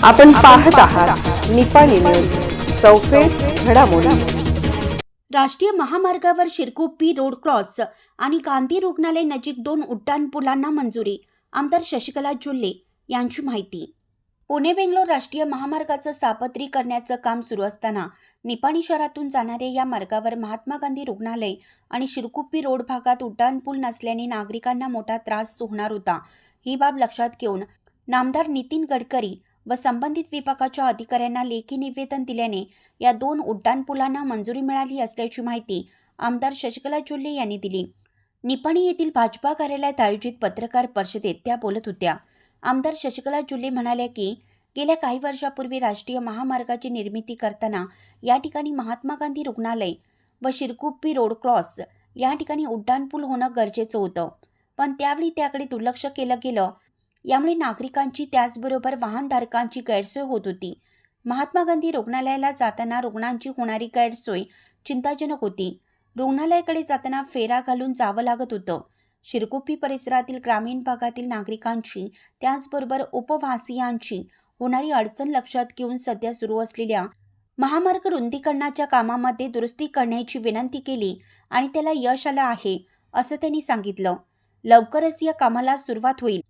आपण पाहत आहात निपाणी न्यूज, चौफेर घडामोडी। राष्ट्रीय महामार्गावर शिरकुप्पी रोड क्रॉस आणि गांधी रुग्णालय नजीक 2 उड्डाणपुलांना मंजुरी। आमदार शशिकला जोल्ले यांची माहिती। पुणे बेंगलोर राष्ट्रीय महामार्गाचं सापत्री करण्याचं काम सुरू असताना निपाणी शहरातून जाणाऱ्या या मार्गावर महात्मा गांधी रुग्णालय आणि शिरकुप्पी रोड भागात उड्डाणपूल नसल्याने नागरिकांना मोठा त्रास होणार होता। ही बाब लक्षात घेऊन नामदार नितीन गडकरी व संबंधित विभागाच्या अधिकाऱ्यांना लेखी निवेदन दिल्याने या 2 उड्डाणपुलांना मंजुरी मिळाली असल्याची माहिती आमदार शशिकला जोल्ले यांनी दिली। निपाणी येथील भाजपा कार्यालयात आयोजित पत्रकार परिषदेत त्या बोलत होत्या। आमदार शशिकला जोल्ले म्हणाल्या की गेल्या काही वर्षापूर्वी राष्ट्रीय महामार्गाची निर्मिती करताना या ठिकाणी महात्मा गांधी रुग्णालय व शिरकुप्पी रोड क्रॉस या ठिकाणी उड्डाणपूल होणं गरजेचं होतं, पण त्यावेळी त्याकडे दुर्लक्ष केलं गेलं। यामुळे नागरिकांची त्याचबरोबर वाहनधारकांची गैरसोय होत होती। महात्मा गांधी रुग्णालयाला जाताना रुग्णांची होणारी गैरसोय चिंताजनक होती। रुग्णालयाकडे जाताना फेरा घालून जावं लागत होतं। शिरकुप्पी परिसरातील ग्रामीण भागातील नागरिकांची त्याचबरोबर उपवासियांची होणारी अडचण लक्षात घेऊन सध्या सुरू असलेल्या महामार्ग रुंदीकरणाच्या कामामध्ये दुरुस्ती करण्याची विनंती केली आणि त्याला यश आलं आहे असं त्यांनी सांगितलं। लवकरच या कामाला सुरुवात होईल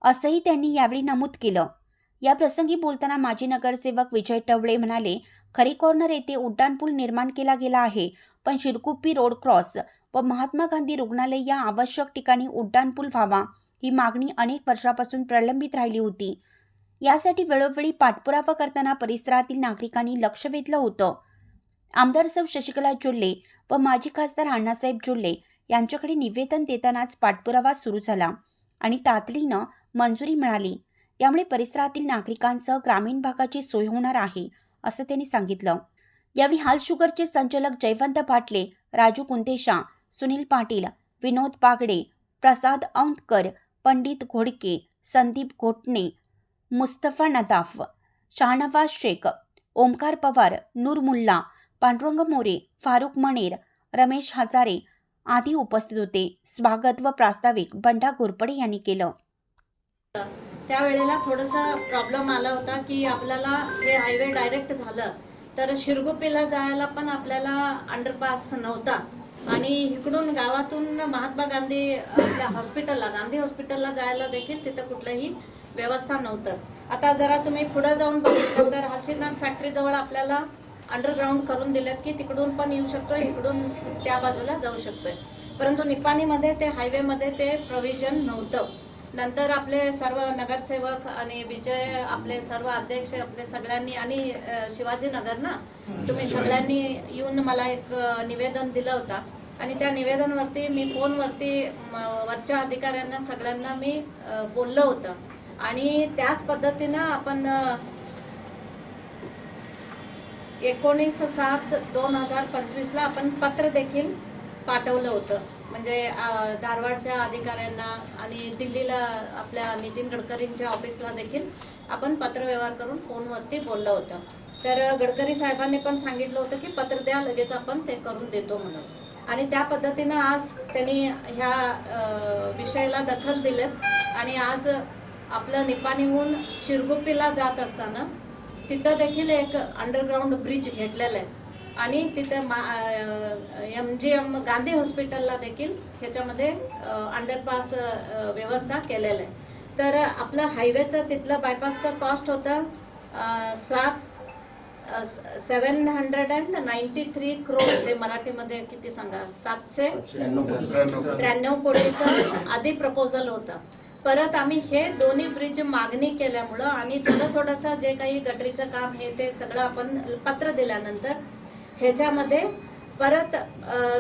असंही त्यांनी यावेळी नमूद केलं। या प्रसंगी बोलताना माजी नगरसेवक विजय टवळे म्हणाले, खरी कॉर्नर येथे उड्डाणपूल निर्माण केला गेला आहे, पण शिरकुप्पी रोड क्रॉस व महात्मा गांधी रुग्णालय या आवश्यक ठिकाणी उड्डाणपूल व्हावा ही मागणी अनेक वर्षापासून प्रलंबित राहिली होती। यासाठी वेळोवेळी पाठपुरावा करताना परिसरातील नागरिकांनी लक्ष वेधलं होतं। आमदार सौ शशिकला जोल्ले व माजी खासदार अण्णासाहेब जोल्ले यांच्याकडे निवेदन देतानाच पाठपुरावा सुरू झाला आणि तातडीनं मंजुरी मिळाली। यामुळे परिसरातील नागरिकांसह ग्रामीण भागाची सोय होणार आहे असं त्यांनी सांगितलं। यावेळी हाल शुगरचे संचालक जयवंत पाटले, राजू कुंतेशा, सुनील पाटील, विनोद पागडे, प्रसाद औंधकर, पंडित घोडके, संदीप घोटणे, मुस्तफा नदाफ, शाहनवाज शेख, ओमकार पवार, नूर मुल्ला, पांडुरंग मोरे, फारुख मणेर, रमेश हजारे आदी उपस्थित होते। स्वागत व प्रास्ताविक बंडा घोरपडे यांनी केलं। त्यावेळेला थोडासा प्रॉब्लेम आला होता की आपल्याला हे हायवे डायरेक्ट झालं तर शिरकुप्पीला जायला पण आपल्याला अंडरपास नव्हता आणि इकडून गावातून महात्मा गांधी आपल्या हॉस्पिटलला गांधी हॉस्पिटलला जायला देखील तिथं कुठलंही व्यवस्था नव्हतं। आता जरा तुम्ही पुढे जाऊन बघितलं तर हलसीनाथ फॅक्टरी जवळ आपल्याला अंडरग्राऊंड करून दिलेत की तिकडून पण येऊ शकतोय, इकडून त्या बाजूला जाऊ शकतोय, परंतु निपाणीमध्ये ते हायवेमध्ये ते प्रोव्हिजन नव्हतं। नंतर आपले सर्व नगरसेवक आणि विजय आपले सर्व अध्यक्ष आपले सगळ्यांनी आणि शिवाजीनगर ना तुम्ही सगळ्यांनी येऊन मला एक निवेदन दिलं होतं आणि त्या निवेदनावरती मी फोनवरती वरच्या अधिकाऱ्यांना सगळ्यांना मी बोललं होतं आणि त्याच पद्धतीनं आपण 19/7/2025 आपण पत्र देखील पाठवलं होतं, म्हणजे धारवाडच्या अधिकाऱ्यांना आणि दिल्लीला आपल्या नितीन गडकरींच्या ऑफिसला देखील आपण पत्रव्यवहार करून फोनवरती बोललं होतं। तर गडकरी साहेबांनी पण सांगितलं होतं की पत्र द्या, लगेच आपण ते करून देतो म्हणून, आणि त्या पद्धतीनं आज त्यांनी ह्या विषयाला दखल दिलेत आणि आज आपलं निपाणीहून शिरकुप्पीला जात असताना तिथं देखील एक अंडरग्राऊंड ब्रिज घेतलेलं आहे आणि तिथे MGM गांधी हॉस्पिटलला देखील ह्याच्यामध्ये अंडरपास व्यवस्था केलेलं आहे। तर आपलं हायवेचं तिथलं बायपासचं कॉस्ट होतं 793 crores, ते मराठीमध्ये किती सांगा, 793 कोटीचं आधी प्रपोजल होतं। परत आम्ही हे दोन्ही ब्रिज मागणी केल्यामुळं आणि थोडंसं जे काही गटरीचं काम हे ते सगळं आपण पत्र दिल्यानंतर ह्याच्यामध्ये परत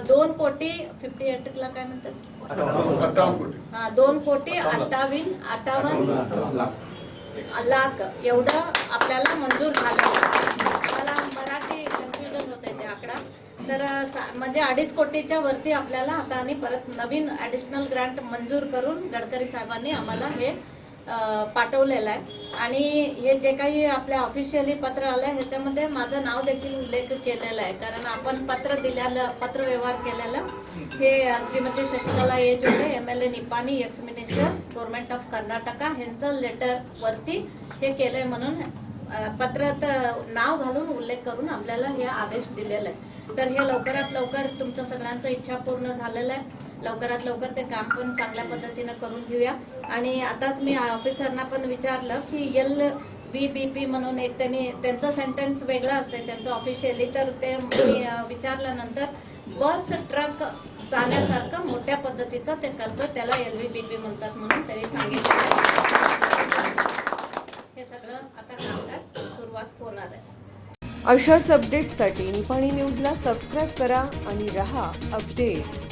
2,58 ला काय म्हणतात, 2,58 लाख एवढं आपल्याला मंजूर झालं। मला मराठी कन्फ्युजन होते ते आकडा, तर म्हणजे 2.5 कोटीच्या वरती आपल्याला आता आणि परत नवीन ॲडिशनल ग्रँट मंजूर करून गडकरी साहेबांनी आम्हाला हे पाठवलेलं आहे। आणि हे जे काही आपल्या ऑफिशियली पत्र आलं ह्याच्यामध्ये माझं नाव देखील उल्लेख केलेला आहे, कारण आपण पत्र दिलेलं पत्रव्यवहार केलेलं हे Shrimati Shashikala Jolle MLA Nipani, ex minister government of Karnataka ह्यांचं लेटर वरती हे केलंय म्हणून पत्रात नाव घालून उल्लेख करून आपल्याला हे आदेश दिलेला आहे. तर हे लवकरात लवकर तुमचं सगळ्यांचं इच्छा पूर्ण झालेलं आहे. लवकरात लवकर ते काम पण चांगल्या पद्धतीनं करून घेऊया. आणि आताच मी ऑफिसरना पण विचारलं की LVBP म्हणून एक त्यांचं सेंटेन्स वेगळं असते त्यांचं ऑफिशियली, तर ते मी विचारल्यानंतर बस ट्रक जाण्यासारखं मोठ्या पद्धतीचं ते करतो, त्याला LVBP म्हणतात म्हणून त्यांनी सांगितलं. हे सगळं आता कामकाज सुरुवात होणार आहे. अशाच अपडेट्ससाठी निपाणी न्यूजला सबस्क्राईब करा आणि रहा अपडेट.